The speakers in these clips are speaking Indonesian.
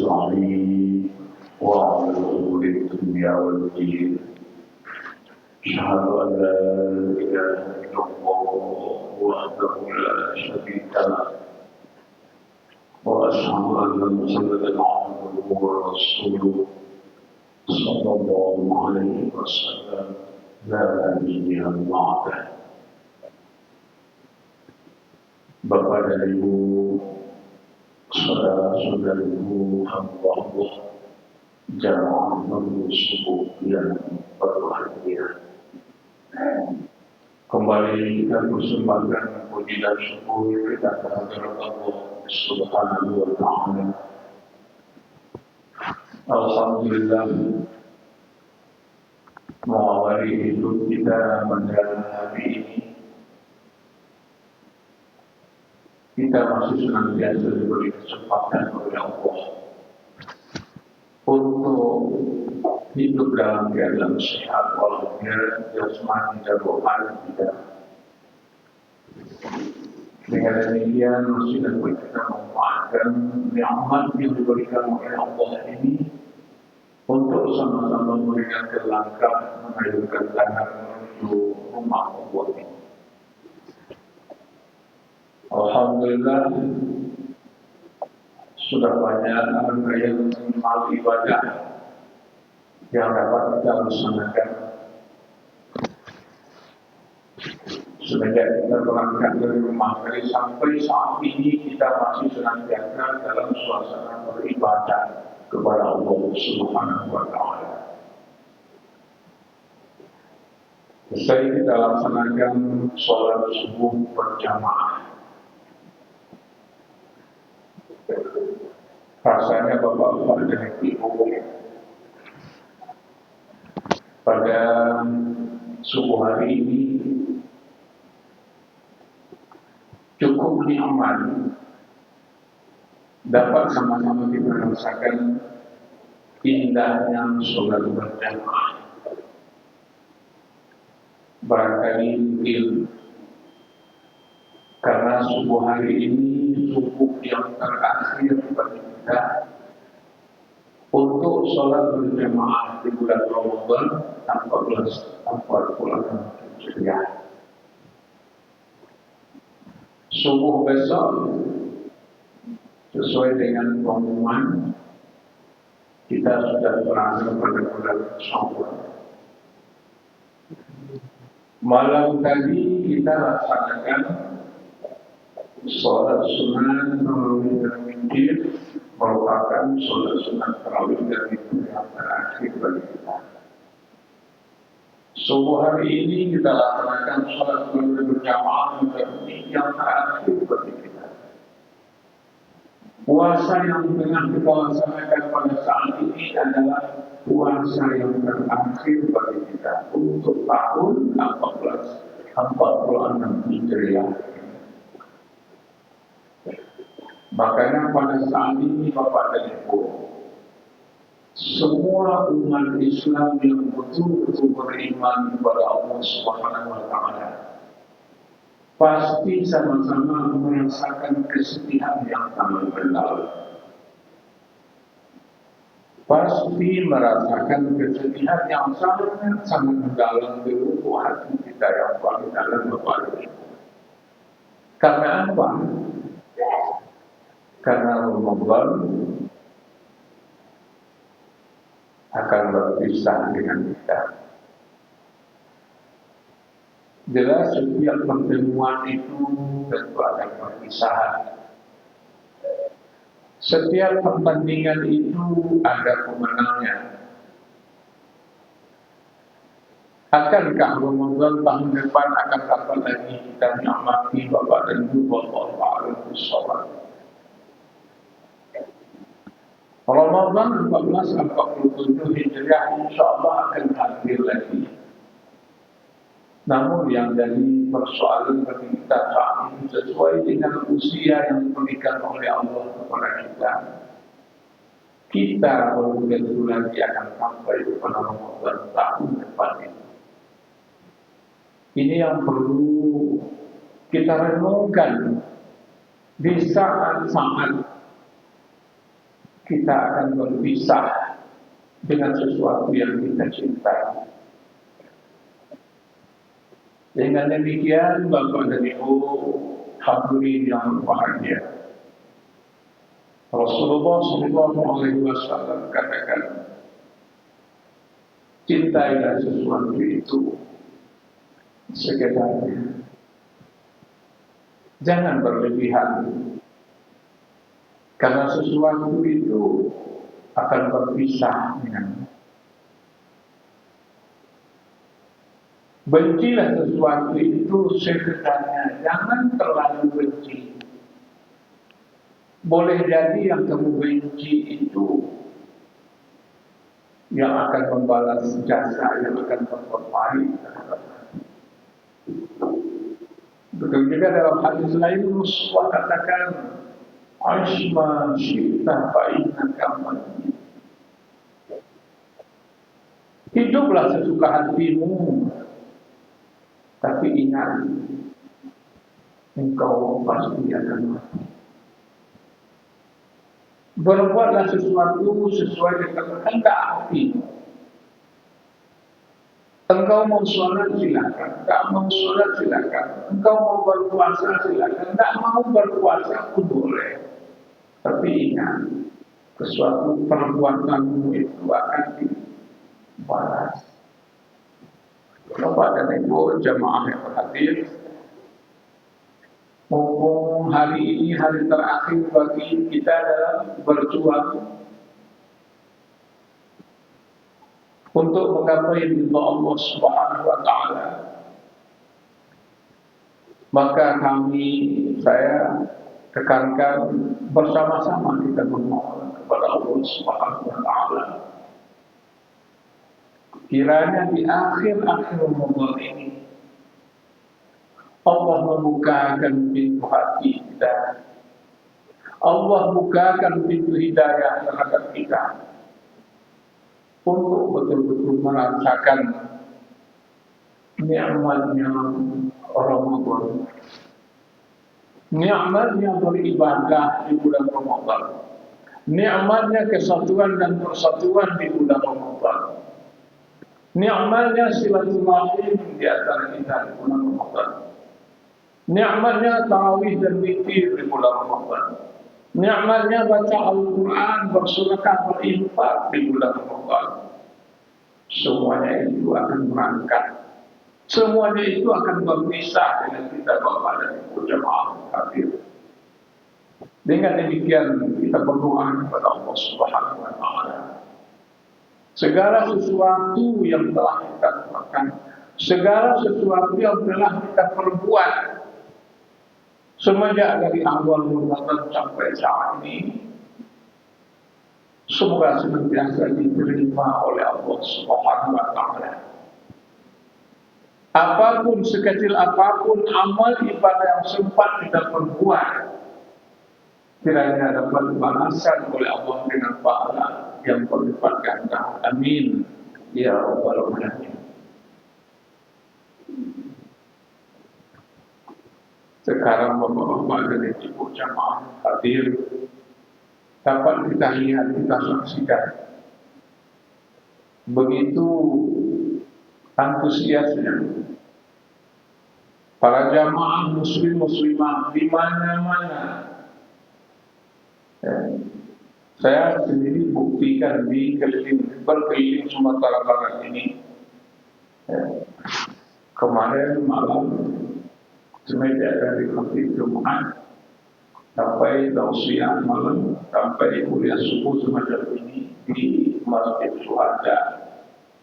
المستعين وعلى أمور الدنيا والدين. أشهد أن لا إله إلا الله وحده لا شريك له وأشهد أن محمدا عبده ورسوله صلى الله عليه وسلم لا نبي بعده. Bapak dan Ibu, saudara-saudariku hamba Allah, jamaah menuju subuh yang berbahagia. Kembali kita persembahkan puji dan syukur kita kehadirat Allah Subhanahu wa Ta'ala. Alhamdulillah, mengawali hidup kita pada hari ini, kita masih senantiasa diberi kesempatan oleh Allah untuk hidup dalam keadaan sehat walafiat jasmani dan rohani kita. Dengan demikian masih dapat kita memanfaatkan nikmat yang diberikan oleh Allah ini untuk sama-sama memberikan langkah mengayunkan tangan menuju rumah Allah ini. Alhamdulillah, sudah banyak rangkaian amal ibadah yang dapat kita laksanakan. Semenjak kita berangkat dari rumah dari sampai saat ini kita masih senantiasa dalam suasana beribadah kepada Allah Subhanahu wa Ta'ala. Setelah kita laksanakan sholat subuh berjamaah, rasanya Bapak-bapak dan Ibu, pada subuh hari ini cukup nikmat dapat sama-sama kita merasakan indahnya sholat berjamaah. Barangkali mungkin karena subuh hari ini subuh yang terakhir bagi kita untuk sholat berjamaah di bulan Ramadan 1440 Hijriah. Subuh besok sesuai dengan pengumuman kita sudah berada pada bulan Syawal. Malam tadi kita laksanakan sholat sunat tarawih dan witir, merupakan sholat sunat tarawih dan witir yang terakhir bagi kita. Subuh hari ini kita laksanakan sholat berjamaah yang terakhir bagi kita. Puasa yang tengah kita laksanakan pada saat ini adalah puasa yang terakhir bagi kita untuk tahun 1446 Hijriah. Makanya pada saat ini Bapak dan Ibu, semua umat Islam yang betul-betul beriman kepada Allah Subhanahu wa Ta'ala pasti sama-sama merasakan kesedihan yang sangat mendalam. Pasti merasakan kesedihan yang sangat mendalam di lubuk hati kita yang paling dalam, Bapak dan Ibu. Karena apa? Karena Ramadan akan berpisah dengan kita. Jelas setiap pertemuan itu tentu akan perpisahan. Setiap pertandingan itu ada pemenangnya. Akankah Ramadan tahun depan akan dapat lagi kita nikmati Bapak dan Ibu Allah Subhanahu. Ramadan 1447 Hijriah insyaAllah akan hadir lagi. Namun yang jadi persoalan bagi kita saat ini sesuai dengan usia yang diberikan oleh Allah kepada kita. Kita baru tentu lagi akan sampai kepada Ramadan tahun depan ini. Ini yang perlu kita renungkan di saat-saat kita akan berpisah dengan sesuatu yang kita cintai. Dengan demikian, Bapak dan Ibu hadirin yang berbahagia, Rasulullah SAW katakan, cintailah sesuatu itu sekedarnya, jangan berlebihan, karena sesuatu itu akan berpisah dengan. Bencilah sesuatu itu sekedarnya, jangan terlalu benci. Boleh jadi yang kamu benci itu yang akan membalas jasa, yang akan berbuat terhadap. Betul juga dalam hadis lain Rasulullah katakan, Aishma syi'ta fa'innaka mayyit. Hiduplah sesuka hatimu, tapi ingat, engkau pasti akan mati. Berbuatlah sesuatu sesuai dengan kehendak hati. Engkau mau sholat silakan, tak mau sholat silakan. Engkau mau berpuasa silakan, tak mau berpuasa pun boleh. Tapi ingat, sesuatu perbuatanmu itu akan dibalas. Bapak dan Ibu jamaah yang berhadir, mumpung hari ini hari terakhir bagi kita dalam berjuang untuk menggapai ridha Allah Subhanahu wa taala, maka saya tekankan bersama-sama kita bermohon kepada Allah Subhanahu wa taala, kiranya di akhir-akhir Ramadan ini Allah membukakan pintu hati kita, Allah bukakan pintu hidayah terhadap kita untuk betul-betul merasakan nikmatnya Ramadan, nikmatnya beribadah di bulan Ramadan, nikmatnya kesatuan dan persatuan di bulan Ramadan, nikmatnya silaturahim di antara kita di bulan Ramadan, nikmatnya tarawih dan witir di bulan Ramadan, nikmatnya baca Al-Quran, bersedekah, berinfak di bulan Ramadan. Semuanya itu akan berangkat, semuanya itu akan berpisah dengan kita Bapak dan Ibu jemaah hadir. Dengan demikian kita berdoa kepada Allah Subhanahu wa taala, segala sesuatu yang telah kita lakukan, segala sesuatu yang telah kita perbuat semenjak dari awal Ramadan sampai saat ini, semoga senantiasa diterima oleh Allah Subhanahu wa taala. Apapun, sekecil apapun amal ibadah yang sempat kita perbuat, kiranya dapat dibalasan oleh Allah dengan pahala yang berlipat ganda. Amin ya rabbal alamin. Sekarang Bapak-bapak dan Ibu jamaah hadir, dapat kita lihat, kita saksikan begitu antusiasnya para jamaah muslim-muslimah di mana-mana. Saya sendiri buktikan di berkeliling Sumatera Barat ini. Kemarin malam semenjak dari khatib Jumat sampai tausiah malam sampai kuliah subuh semacam ini di Masjid Syuhada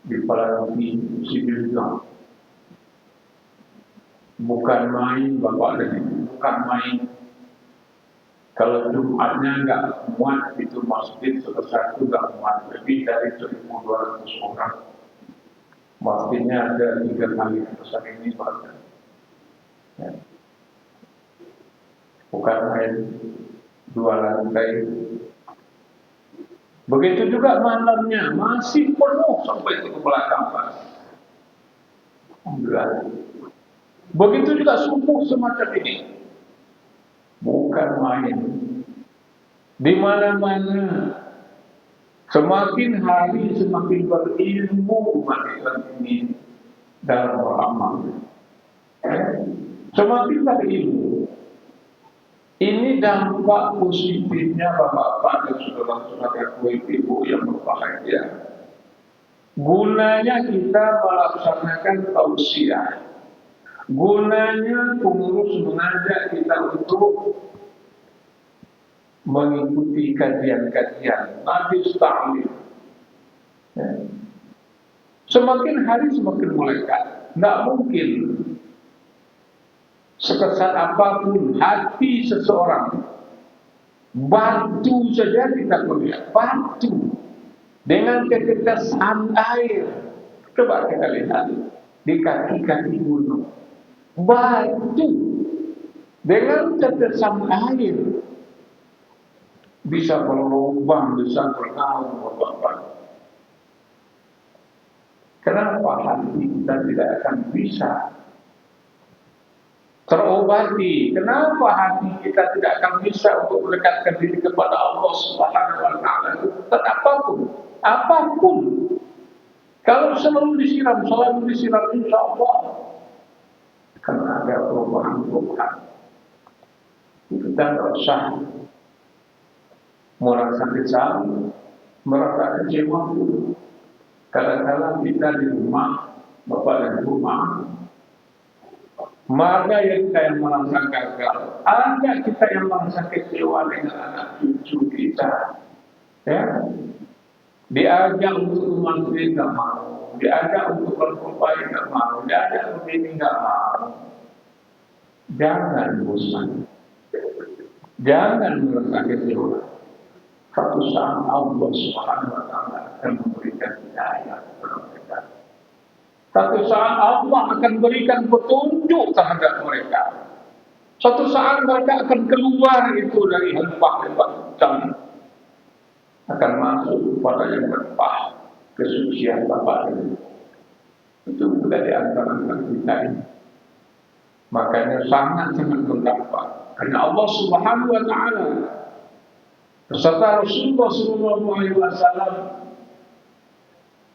di Palangi Sibilgang. Bukan main Bapak dan Ibu, bukan main. Kalau Jumatnya nggak muat itu masjid sebesar itu nggak muat, lebih dari 1.200 orang. Masjidnya ada 3 kali besar ini bahkan. Ya. Bukan main, 2 lantai. Begitu juga malamnya masih penuh sampai ke belakang Pak. Alhamdulillah. Begitu juga subuh semacam ini, bukan main. Di mana-mana Semakin hari semakin berilmu umat Islam ini dalam beramal. Semakin berilmu. Ini dampak positifnya Bapak-bapak dan saudara-saudara ibu yang berbahagia. Gunanya kita melaksanakan tausiah. Gunanya pengurus mengajak kita untuk mengikuti kajian-kajian majlis ta'lim. Semakin hari semakin melekat. Tidak mungkin sekesat apapun hati seseorang, batu saja kita melihat, batu dengan ketetesan air. Coba kita lihat di kaki-kaki gunung, batu dengan tetesan air bisa berlubang besar bertahun-tahun. Kenapa hati kita tidak akan bisa terobati? Kenapa hati kita tidak akan bisa untuk mendekatkan diri kepada Allah Subhanahu wa Ta'ala? Dan apapun, kalau selalu disiram, insya Allah karena ada perubahan-perubahan. Kita tidak usah merasa kecil, merasa kecewa pun. Kadang-kadang kita di rumah, bapak dan rumah, maka yang kita yang merasa gagal, ada kita yang merasa kecewa dengan anak cucu kita, ya, diajak untuk memantri nggak mau, diajak untuk berupaya nggak mau, diajak begini nggak mau. Jangan bosan, jangan merasa kecewa. Satu saat Allah Subhanahu wa Ta'ala akan memberikan hidayah kepada mereka. Satu saat Allah akan berikan petunjuk terhadap mereka. Suatu saat mereka akan keluar itu dari lembah-lembah hutan, akan masuk kepada yang lembah kesucian Bapa itu sudah di antara kita ini. Makanya sangat-sangat berdampak. Karena Allah Subhanahu wa Ta'ala beserta Rasulullah SAW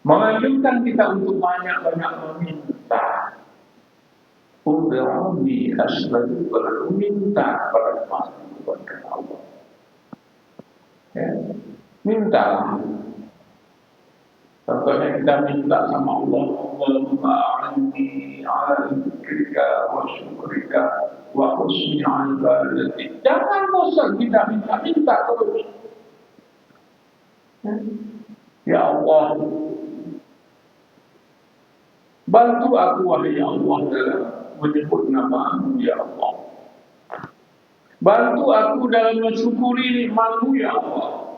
menganjurkan kita untuk banyak-banyak meminta. Ud'uni astajib lakum, minta pada kepada Allah. Ya, minta. Contohnya kita minta sama Allah, Allahumma a'inni ala dzikrika wa syukrika wa husni ibadatik. Jangan bosan kita minta terus. Ya Allah, bantu aku wahai Allah dalam menyebut nama-Mu ya Allah. Bantu aku dalam mensyukuri nikmat-Mu ya Allah.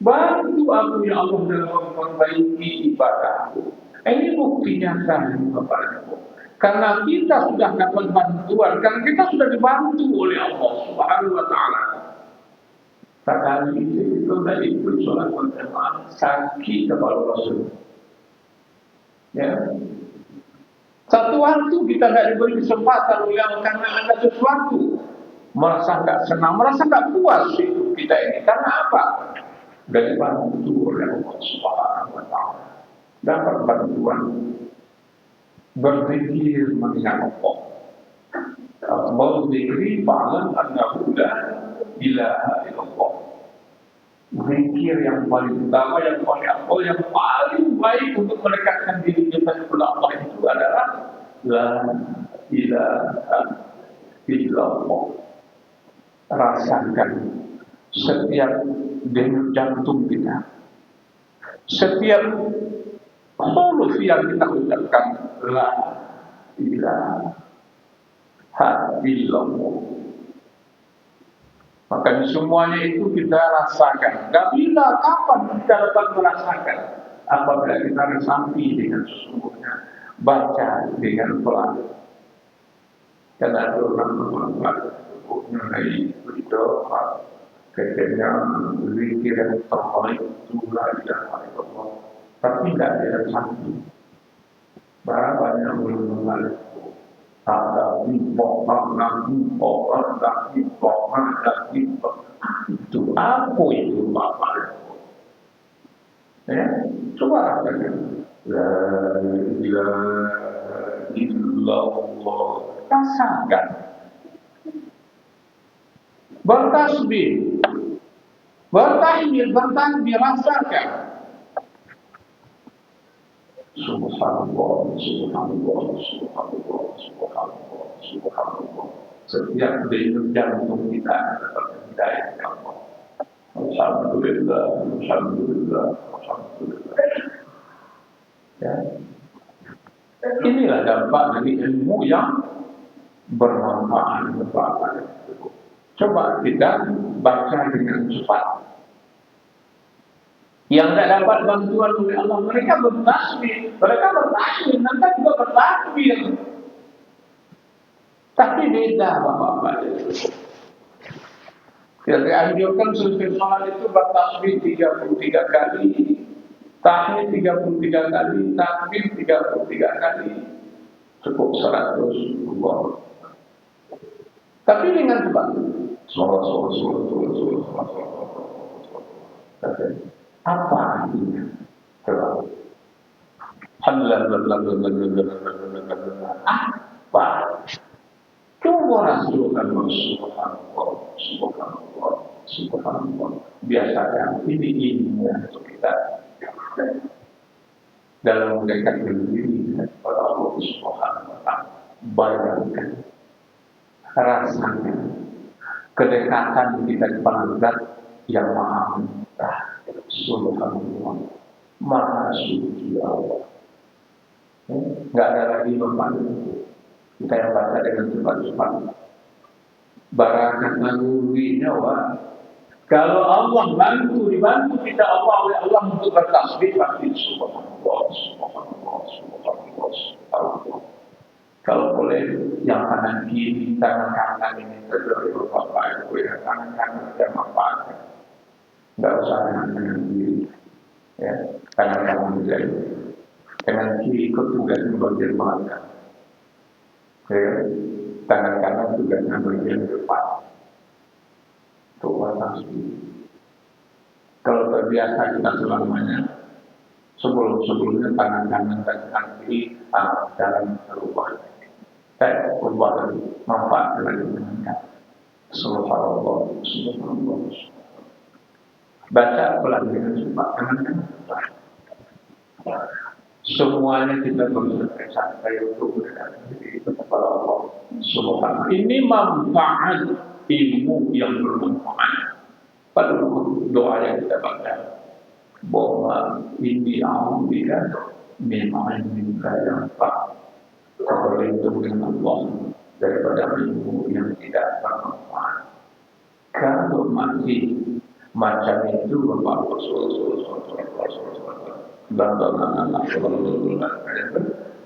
Bantu aku ya Allah dalam memperbaiki ibadahku. Ini bukti nyata kepada Ibu. Karena kita sudah dapat bantuan, karena kita sudah dibantu oleh Allah Subhanahu wa Ta'ala. Sekali itu dari ikut sholat berjamaah sakit kepada Rasul. Ya. Satu waktu kita tidak diberi kesempatan yang karena ada sesuatu, merasa nggak senang, merasa nggak puas hidup kita ini. Karena apa? Dari bantu oleh Allah Subhanahu wa Ta'ala. Dapat bantuan berzikir mengingat Allah. Berzikir fa'lam annahu la ilaha illallah. Zikir yang paling utama, yang paling afdal, yang paling baik untuk mendekatkan diri kita kepada Allah itu adalah la ilaha illallah. Rasakan setiap denyut jantung kita, setiap huruf yang kita ucapkan, la ilaha illallah. Makanya semuanya itu kita rasakan. Dan bila kapan kita dapat merasakan? Apabila kita resapi dengan sesungguhnya, baca dengan pelan. Dan ada orang mengenai berdoa, katanya zikir yang terbaik itu la ilaha illallah. Tapi tidak ada resapi. Berapa yang belum mengalir? Ada itu apa itu Bapak? katakan la ilaha illallah, rasakan, bertasbih, bertahmid, bertakbir, rasakan. Subhanallah, subhanallah, subhanallah, subhanallah, subhanallah. Setiap denyut jantung kita dapat hidayah dari Allah. Alhamdulillah, alhamdulillah, alhamdulillah. Ya. Inilah dampak dari ilmu yang bermanfaat. Coba kita baca dengan cepat. Yang tidak dapat bantuan oleh Allah, mereka bertasbih, nanti juga bertakbir. Tapi beda Bapak-Bapak. Kita dianjurkan selesai sholat itu bertasbih 33 kali, tahmid 33 kali, takbir 33 kali, cukup 100 Allah. Tapi dengan cepat. Sholat. Apa artinya? Apa? Coba rasulkan subhanallah. Biasakan ini ilmu untuk kita dalam mendekatkan diri kepada Allah Subhanahu wa taala. Bayangkan, rasakan kedekatan kita kepada Zat yang Maha Murah. Subhanallah, Maha Suci Allah. Enggak ada lagi beban. Kita yang baca dengan cepat-cepat. Barakah naluri nyawa. Kalau Allah dibantu kita oleh Allah untuk bertasbih, pasti subhanallah, subhanallah, subhanallah, subhanallah. Kalau boleh yang kanan kiri, tangan kanan ini terjadi Bapak Ibu, tangan kanan saya manfaatkan. Enggak usah kanan kiri, ya, tangan kanan menjadi. Kanan kiri ikut tugasnya bagian belakang. Ya, tangan kanan tugasnya bagian depan. Untuk tasbih. Kalau terbiasa kita selamanya, sebelumnya tangan kanan dan tangan kiri dalam berubah. Berubah lagi, manfaat lagi dengan subhanallah, subhanallah. Baca pelan dengan cepat, semuanya kita berusaha sampai untuk mendekatkan diri kepada Allah Subhanahu. Ini manfaat ilmu yang bermanfaat. Pada doa yang kita baca, bahwa ini alhamdulillah memang yang tak berlindung dengan Allah daripada ilmu yang tidak bermanfaat. Kalau masih macam itu Bapak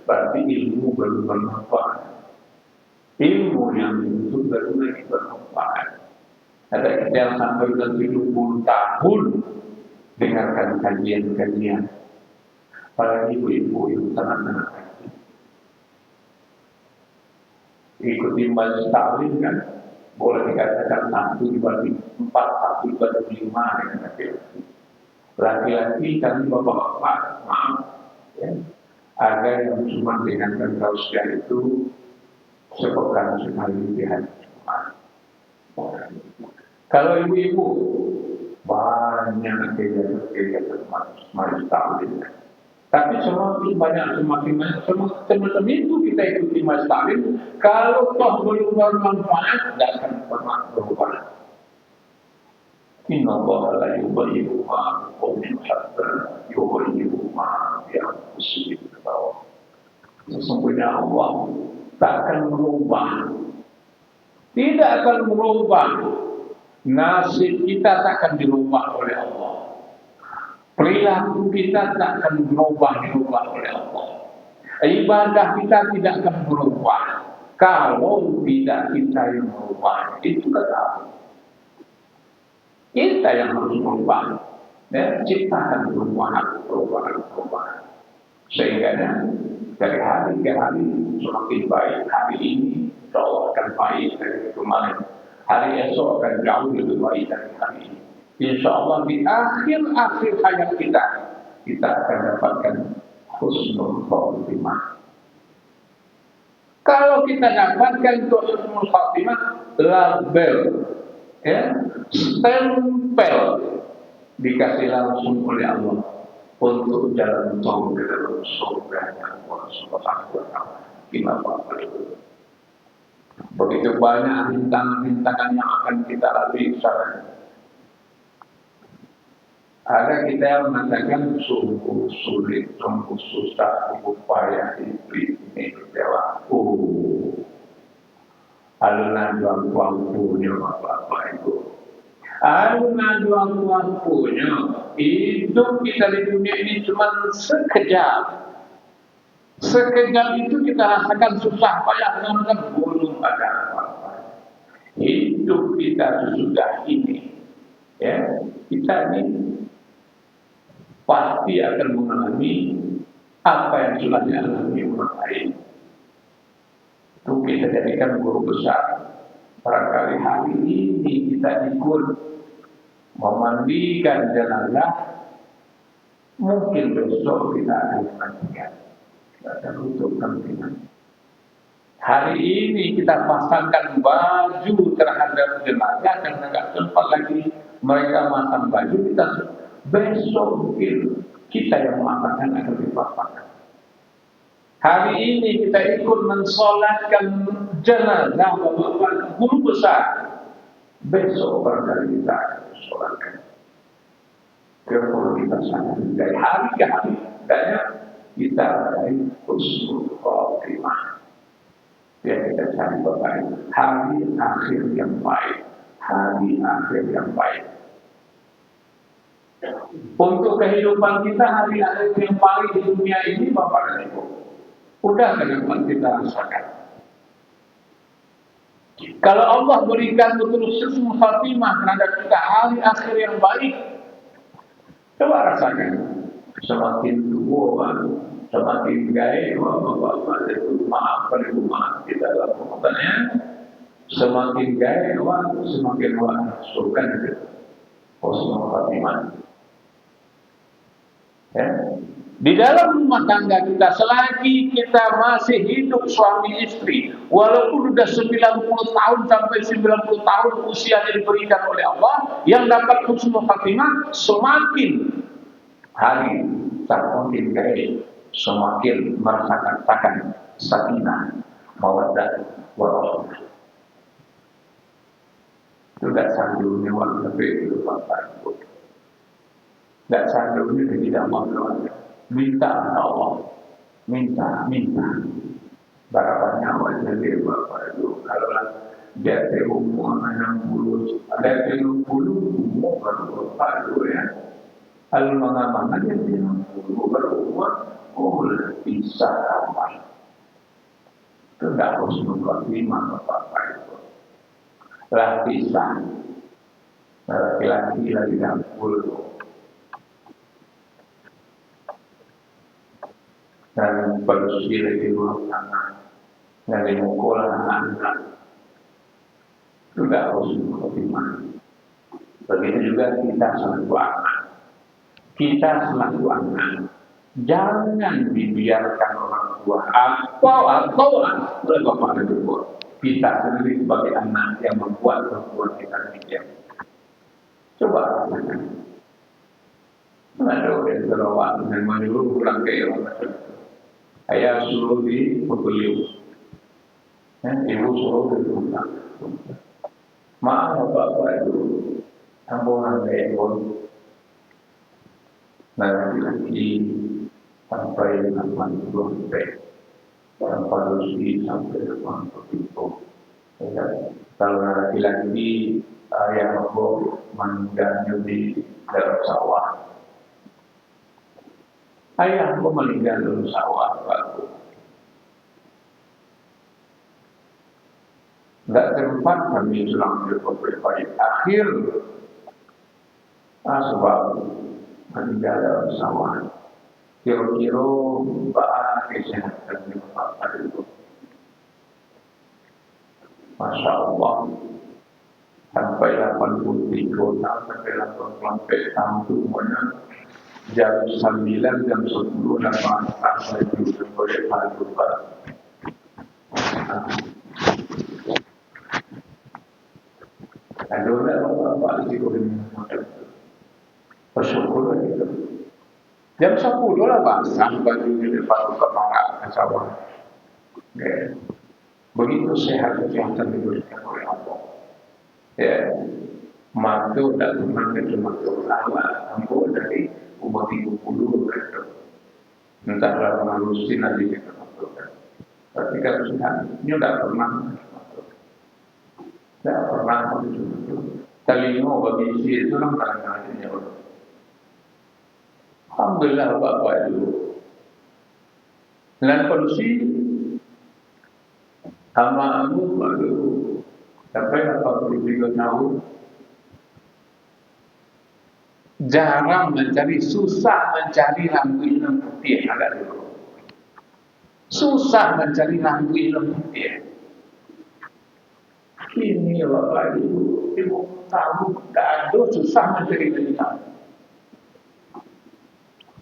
berarti ilmu belum bermanfaat. Ilmu yang itu baru lagi bermanfaat. Ada kita yang sampai 70 tahun dengarkan kajian-kajian. Para ibu-ibu yang sangat aktif. Ikuti majelis taklim kan, boleh dikatakan 1 dibagi 4, 1 dibagi 5 dengan laki-laki. Laki-laki kami bapak-bapak, maaf, ya, ada yang cuma dengarkan tausiah itu sepekan sekali di hari Jumat. Kalau ibu-ibu banyak kegiatan majelis taklim. Tapi semakin banyak semacam itu kita ikuti majelis taklim. Kalau toh belum bermanfaat, tidak akan pernah berubah. Inna Allah la yughayyiru ma biqaumin hatta yughayyiru ma bi anfusihim. Sesungguhnya Allah tak akan merubah, tidak akan merubah. Nasib kita tak akan dirubah oleh Allah. Perilaku kita tak akan dirubah oleh Allah. Ibadah kita tidak akan berubah kalau tidak kita yang merubah. Itu kata kita yang harus merubah. Dan ciptakan perubahan. Sehingga dari hari ke hari semakin baik. Hari ini insya-Allah akan baik dari kemarin. Hari esok akan jauh lebih baik dari hari ini. Insya Allah di akhir hayat kita kita akan dapatkan husnul khotimah. Kalau kita dapatkan husnul khotimah, label, ya, stempel dikasih langsung oleh Allah untuk jalan tol ke dalam surganya Allah Subhanahu wa Ta'ala. Gimana itu? Begitu banyak rintangan-rintangan yang akan kita lalui sekarang. Ada kita yang mengatakan sungguh sulit, sungguh susah, upaya iblis ini berlaku. Aluna juang punya apa-apa itu. Aluna juang punya hidup kita di dunia ini cuma sekejap. Sekejap itu kita rasakan susah payah dengan belum ada apa-apa. Hidup kita sudah ini, ya kita ini pasti akan mengalami apa yang sudah dialami orang lain. Itu kita jadikan guru besar. Barangkali hari ini kita ikut memandikan jenazah, mungkin besok kita akan memandikan. Ada untuk kepentingan. Hari ini kita pasangkan baju terhadap jenazah karena tidak sempat lagi mereka masang baju, kita besok mungkin kita yang mengatakan akan dipasangkan. Hari ini kita ikut mensolatkan jenazah bapak guru besar, besok barangkali kita akan mensolatkan. Kalau kita sangat dari hari ke hari, kita dari husnul khotimah. Ya kita cari bapak hari akhir yang baik, hari akhir yang baik. Untuk kehidupan kita hari akhir yang baik di dunia ini bapak dan ibu, udah kenapa kita rasakan. Kalau Allah berikan betul husnul khotimah terhadap kita hari akhir yang baik, coba rasakan. Semakin tua, semakin gaya, bapak-bapak itu maaf kita dalam pengobatan semakin gaya, semakin masukkan itu husnul khotimah. Ya. Di dalam rumah tangga kita, selagi kita masih hidup suami istri, walaupun sudah 90 tahun sampai 90 tahun usia yang diberikan oleh Allah, yang dapat husnul khotimah semakin hari semakin gaya, semakin merasakan sakinah, mawaddah, warahmah. Itu tidak sanggup waktu sampai itu bapak. Tidak sanggup itu tidak mau. Minta Allah, minta. Berapa nyawa jadi bapak itu. Kalau dia umur 60, ada 70 umur baru bapak itu ya. Kalau mengamalkan dia 60 baru umur, bisa amal. Itu tidak harus mengerti bapak itu. Lapisan, laki-laki lagi 60. Dan berusia di rumah tangga dari mukola anak sudah harus khotimah. Begitu juga kita selaku anak. Kita selaku anak jangan dibiarkan orang tua atau oleh bapak dan ibu. Kita sendiri sebagai anak yang membuat perempuan kita demikian. Coba rasakan. Ada orang terawat dan menyuruh pulang ke orang. Ayah suruh di pembeliau, ibu suruh di rumah. Maaf bapak itu, ampunan ekor, laki-laki sampai 80 sampai, parusi sampai 80. Kalau laki-laki yang aku meninggalnya di dalam sawah. Ayah aku meninggal dalam sawah aku. Tidak sempat kami sulang berbaik akhir sebab meninggal dalam sawah. Kira-kira bahas kesehatan bapak itu. Masya Allah. Sampai 83 tahun, sampai 80 tahun semuanya jam 9, jam 10 nama saya itu boleh lupa. Ada apa di kolom bersyukur itu. Jam 10 lah basah baju di depan kemana sawah. Okay. Begitu sehat kesehatan diberikan oleh Allah. Ya, matu dan mati cuma Allah. Ambo dari umat ibu puluh itu. Entahlah manusia nanti kita masukkan. Tapi kalau sudah ini tidak pernah masuk. Tidak pernah masuk. Telinga bagi isi itu kan kadang-kadang Allah. Alhamdulillah Bapak itu. Dan kondisi sama aku baru sampai 83 tahun. Jarang mencari, susah mencari lampu hitam putih ada dulu. Susah mencari lampu hitam putih. Ini Bapak Ibu tahu ada susah mencari hitam.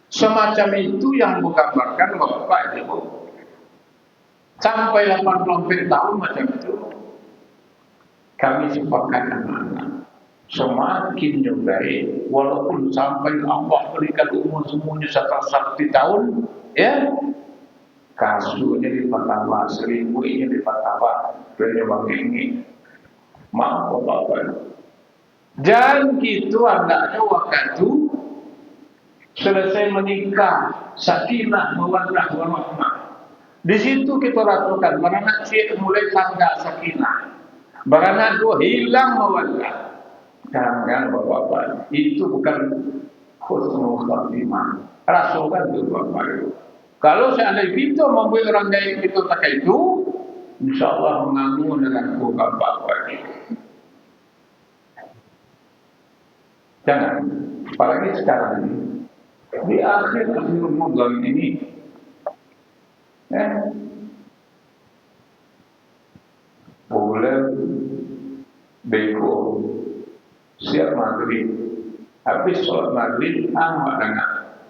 Semacam itu yang menggambarkan Bapak Ibu. Sampai 80 tahun macam itu. Kami sepakat anak-anak. Semakin baik, walaupun sampai Allah berikan umur semuanya 100 tahun, ya, kasurnya dipatah, selimutnya dipatah, penyebab ini, maaf Bapak. Dan gitu anaknya waktu selesai menikah, sakinah, mawaddah, warahmah. Di situ kita rasakan, beranak cik mulai tangga sakinah, beranak dua hilang mawaddah. Jangan Bapak-Bapak, itu bukan husnul khatimah. Rasakan itu Bapak. Kalau seandainya kita membuat orang dari kita tak itu, insyaAllah mengambil dengan Bapak-Bapak. Jangan, apalagi sekarang ini, di akhir Ramadan ini, boleh beko. Siap maghrib, habis sholat maghrib, amat dengar.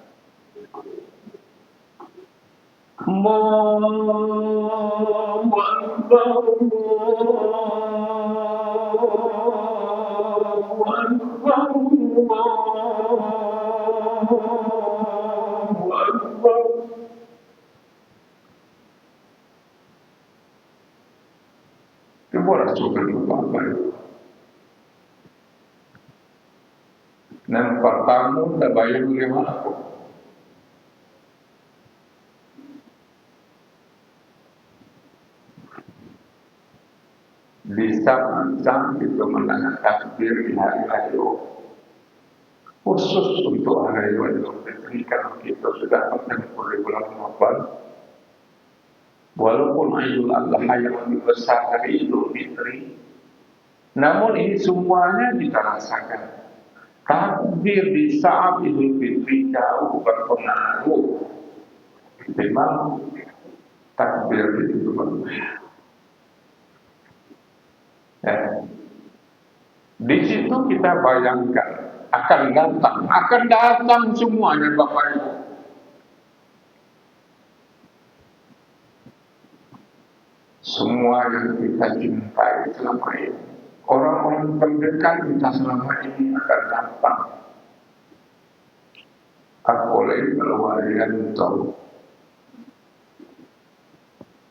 Allahu Akbar, Allahu Akbar, Allahu Akbar. Coba rasakan Bapak. Dan pertama tak bayar lima aku. Di saat itu mendengar takbir di hari raya, khusus untuk hari raya Idul Fitri karena kita sudah menempuh di bulan Ramadan. Walaupun Idul Adha yang lebih besar dari Idul Fitri, namun ini semuanya kita rasakan. Takbir di saat Idul Fitri jauh berpengaruh. Memang takbir itu berpengaruh. Di situ kita bayangkan akan datang semuanya Bapak Ibu. Semua yang kita cintai selama ini. Orang-orang terdekat kita selama ini akan datang. Apalagi kalau kalian tahu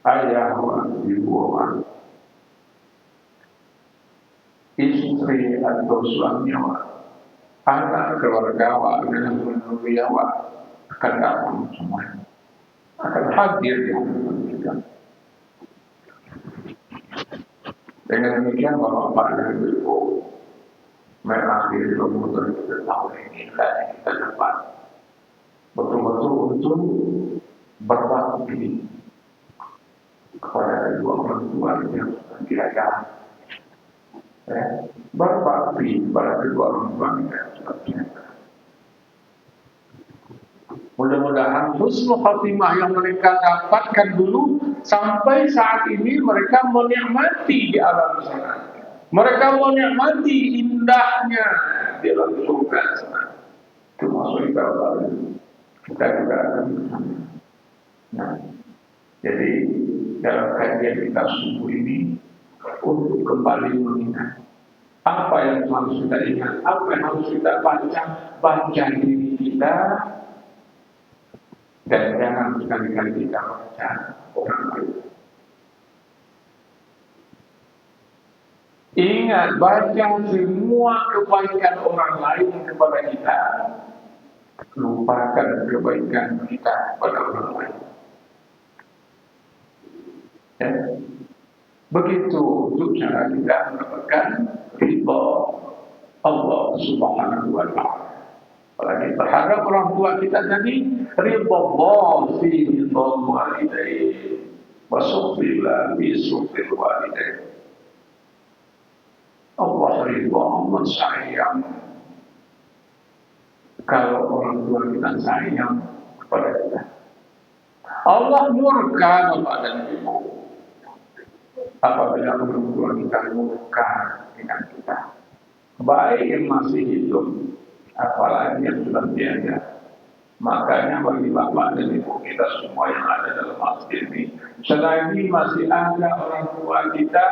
ayah wa ibu wa istri atau suami wa anak keluarga wa dan penduduk wa akan datang semuanya, akan hadir di hadapan kita. Dengan demikian Bapak dan Ibu mengakhiri Ramadan kita tahun ini dan kita dapat betul-betul untuk berbakti kepada kedua orang tua yang kira-kira berbakti kepada kedua orang tua yang sudah. Mudah-mudahan husnul khatimah yang mereka dapatkan dulu sampai saat ini mereka menikmati di alam sana. Mereka menikmati indahnya di alam surga sana. Termasuk juga kita juga akan bersama. Nah, jadi dalam kajian kita subuh ini untuk kembali mengingat apa yang harus kita ingat, apa yang harus kita baca diri kita, dan jangan sekali-kali kita baca orang lain. Ingat, baca semua kebaikan orang lain kepada kita, lupakan kebaikan kita kepada orang lain. Ya. Begitu untuk cara kita mendapatkan ridha Allah Subhanahu wa Ta'ala. Apalagi terhadap orang tua kita tadi, ridha Allah fi ridha walidain wa sukhrillah fi sukhil walidain. Allah ridha, Allah sayang kalau orang tua kita sayang kepada kita. Allah murka kepada ibu apabila orang tua kita murka dengan kita. Baik yang masih hidup, apalagi yang sudah tiada. Makanya bagi bapak dan ibu kita semua yang ada dalam masjid ini, selagi masih ada orang tua kita,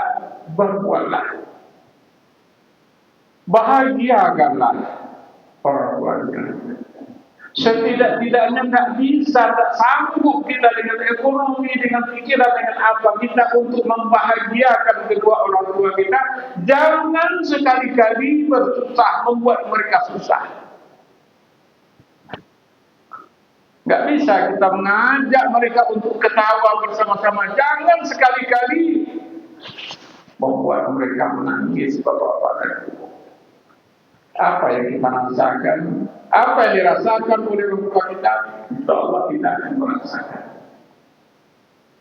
berbuatlah, bahagiakanlah orang tua kita. Setidak-tidaknya tak sanggup kita dengan ekonomi, dengan pikiran, dengan apa kita untuk membahagiakan kedua orang tua kita. Jangan sekali-kali bersusah membuat mereka susah. Gak bisa kita mengajak mereka untuk ketawa bersama-sama. Jangan sekali-kali membuat mereka menangis bapak-bapak dan ibu. Apa yang kita rasakan, apa yang dirasakan oleh orang tua kita, insya Allah kita akan merasakan.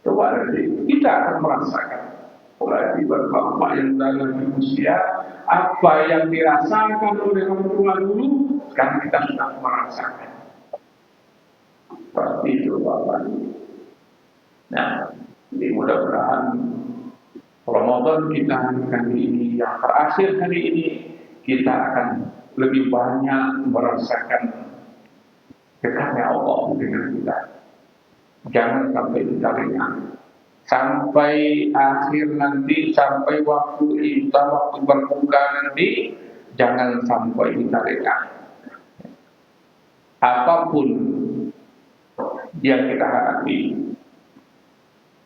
Coba nanti kita akan merasakan. Berarti bapak yang dalam usia, apa yang dirasakan oleh orang tua dulu, sekarang kita sudah merasakan. Seperti itu bapak. Nah, jadi mudah-mudahan Ramadan kita kali ini, yang terakhir kali ini, kita akan lebih banyak merasakan dekatnya Allah dengan kita. Jangan sampai kita lengah. Sampai akhir nanti, sampai waktu kita, waktu berbuka nanti, jangan sampai kita lengah. Apapun yang kita hadapi,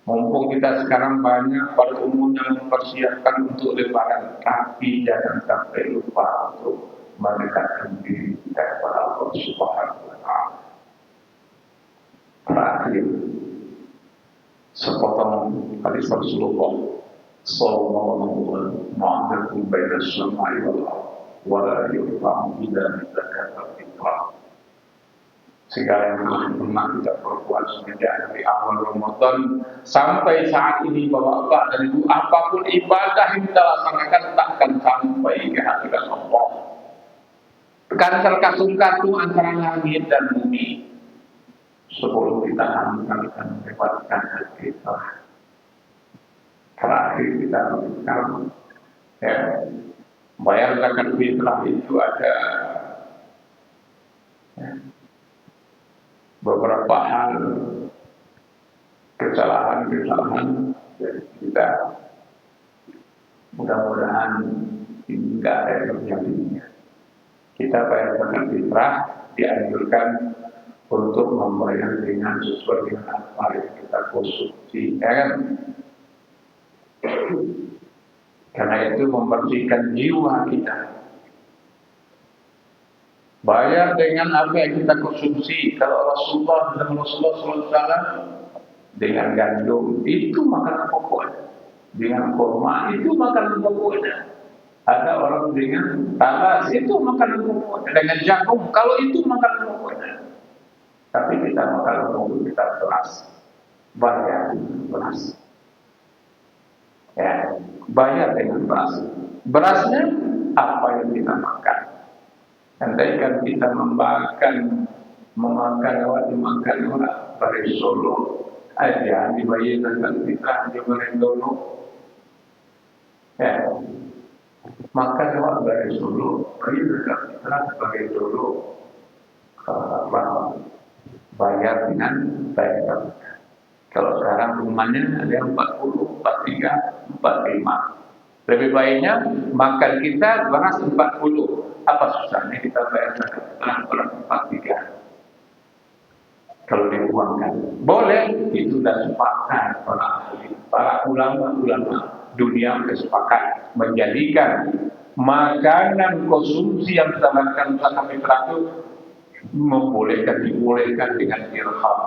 mumpung kita sekarang banyak pada umumnya mempersiapkan untuk lebaran, tapi jangan sampai lupa untuk mendekatkan diri kita kepada Allah Subhanahu wa Ta'ala. Terakhir, sepotong hadis Rasulullah sallallahu alaihi wasallam, "Ma'akum baina as-sama'i wal ardh, wa la yurfa'u illa bidzakat al-fitrah." Segala yang pernah kita perbuat sejak dari awal Ramadan sampai saat ini, bapak-bapak dan ibu, apapun ibadah yang kita laksanakan takkan sampai ke hadirat Allah. Kan terkasung-kasung antara langit dan bumi. Sebelum kita akan mendapatkan hadirat. Terakhir kita sekarang, ya, bayar zakat fitrah itu ada, ya, beberapa hal kesalahan dari kita. Mudah-mudahan tidak ada yang terjadi. Kita bayar zakat fitrah dianjurkan untuk membayar dengan sesuai dengan apa yang kita konsumsi, ya kan? Karena itu membersihkan jiwa kita. Bayar dengan apa yang kita konsumsi. Kalau Rasulullah SAW dengan gandum itu makanan pokoknya, dengan kurma itu makanan pokoknya. Ada orang dengan talas itu makanan pokoknya, dengan jagung kalau itu makanan pokoknya. Tapi kita makanan pokok kita beras, bayar beras. Ya, bayar dengan beras. Berasnya apa yang kita makan. Andaikan kita memakan orang dari Solo aja dibayarkan kita di Solo, ya, makan orang dari Solo bayarkan kita sebagai Solo. bayar dengan bayar. Kalau sekarang rumahnya ada yang 40, 43, 45. Lebih baiknya makan kita beras 40. Apa susahnya kita bayar sekarang beras 43? Kalau diuangkan, boleh, itu sudah sepakat para ulama dunia bersepakat menjadikan makanan konsumsi yang ditambahkan zakat fitrah itu dibolehkan dengan dirham,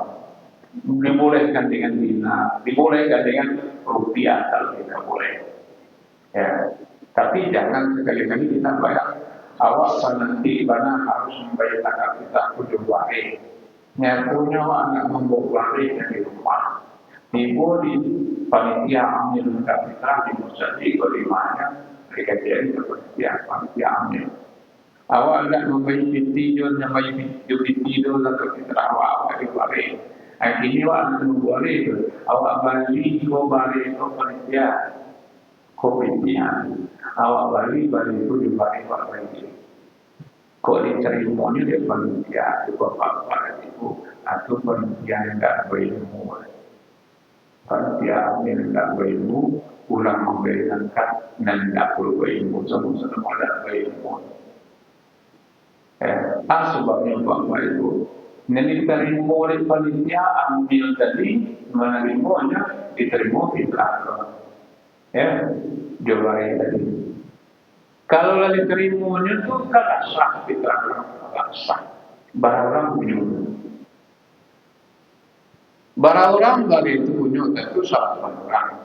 dibolehkan dengan dinar, dibolehkan dengan rupiah kalau tidak boleh. Ya, tapi jangan sekali-kali kita bayar awak nanti mana harus membayar zakat fitrah 7 hari. Nyatunya anak membawa dari rumah. Ibu di panitia amil zakat fitrah di masjid kelimanya mereka jadi panitia amil. Awak nak membayi tidur, tidur zakat fitrah awak di balik. Akhirnya awak nak memboleh, awak balik ke panitia kopitian. Awak balik itu di balik lagi. Kok diterimanya di panitia, di bapak ibu atau panitia yang tak berilmu. Panitia yang tak berilmu, ulang memberikan zakat dan tak perlu berilmu, semua ada berilmu. Apa sebabnya bapak ibu? Nanti diterima oleh panitia ambil tadi, menerimanya diterima fitrah. Ya, jawabannya tadi. Kalau lagi terimanya itu kan sah fitrah, sah. Barang punya. Barang dari itu punya itu salah orang.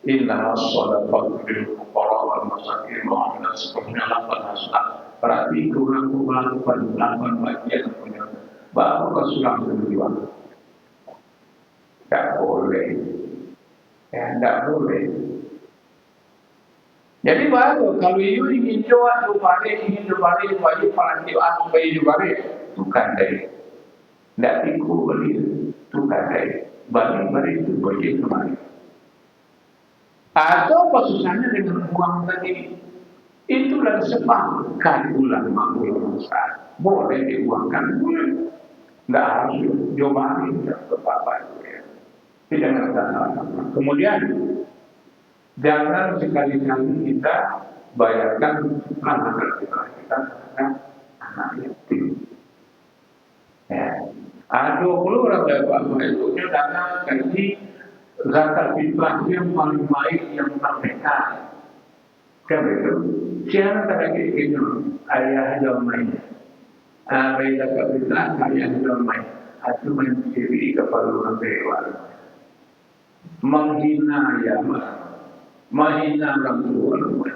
Inna as-sadaqatu lil fuqara wal masakin wa amna sepenuhnya lapan hasnah. Berarti kurang melakukan 8 bagian punya. Baru kesulang kedua. Tak boleh. Ya, tak boleh. Jadi baru kalau you ingin coba balik wajib paling supaya you balik bukan dari tidak ikut balik bukan dari balik itu boleh kembali. Atau apa susahnya dengan uang tadi? Itulah sepakat ulama besar. Boleh diuangkan, boleh. Tidak harus coba ke apa ya. Tidak ada. Kemudian jangan sekali-kali kita bayarkan anak kita anak yatim. Ya. Ada 20 orang bapak itu datang gaji zakat fitrah yang paling baik yang merdeka. Kan itu? Siapa lagi ini ayah domai. Ayah zakat fitrah ayah domai. Itu mencuri kepada orang dewa. Menghina ya menghina orang tua.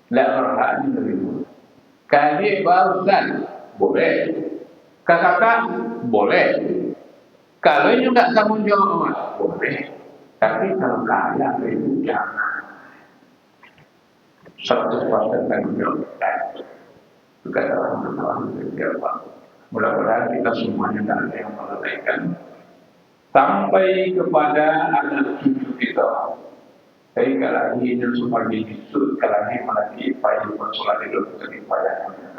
Tidak berhak menerima. Kaji barusan boleh. Kakak boleh. Kalau you tidak tanggung jawab boleh. Tapi kalau kaya itu jangan. 100% tanggung jawab. Juga dalam jawab. Mudah-mudahan kita semuanya tak ada yang melalaikan sampai kepada anak cucu kita. Jadi kalau ini sebagai justru kalau ini melati payah bersolat itu jadi payah yang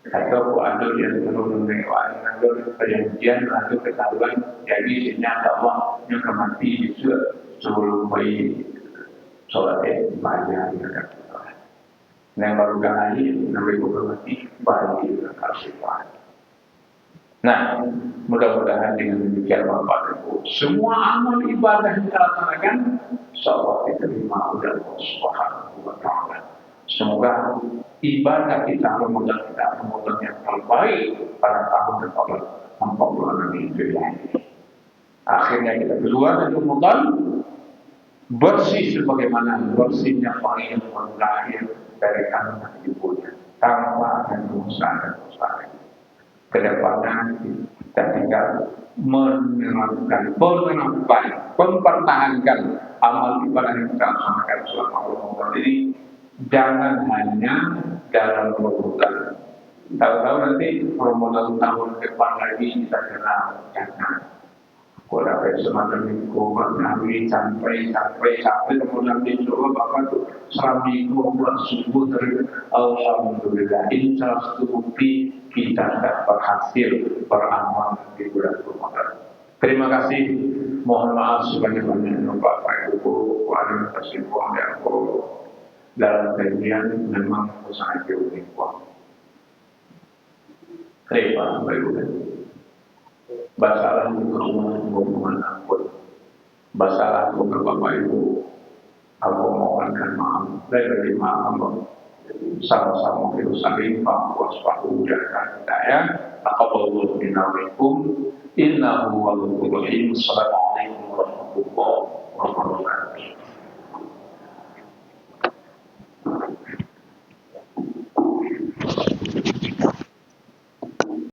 atau ada yang turun lewat, ada perjanjian, ada ketahuan, jadi senyata Allah yang kemati justru sebelum bayi solat banyak yang yang baru kali nabi kemati bayi kasihwan. Nah, mudah-mudahan dengan demikian Bapak Ibu, semua amal ibadah yang kita laksanakan, insyaallah diterima oleh Allah Subhanahu wa Ta'ala. Semoga ibadah kita Ramadan yang terbaik pada tahun depan 40 ini. Akhirnya kita keluar dari Ramadan bersih sebagaimana bersihnya bayi yang baru lahir dari kandungan ibunya tanpa ada dosa dan dosa. Kedepannya kita tinggal mempertahankan amal ibadah yang kita laksanakan selama Ramadan ini. Jangan hanya dalam Ramadan. Tahu-tahu nanti Ramadan tahun depan lagi kita kenal. Jangan. Kalau ada semacam itu, nabi sampai kemudian dicoba bapak tuh selama itu bulan subuh dari alhamdulillah ini salah satu bukti kita dapat hasil beramal di bulan Ramadan. Terima kasih. Mohon maaf sebanyak-banyaknya Bapak Ibu, warga Kasibuang dan dalam kajian memang sangat unik. Terima kasih. Basalah hubungan aku. Basalah aku ke Bapak Ibu. Aku mohonkan maaf dari maaf sama-sama kita saling waspada kita ya. Taqabbalallahu minna wa minkum. Innahu wal ghafurur rahim. Assalamualaikum warahmatullahi wabarakatuh.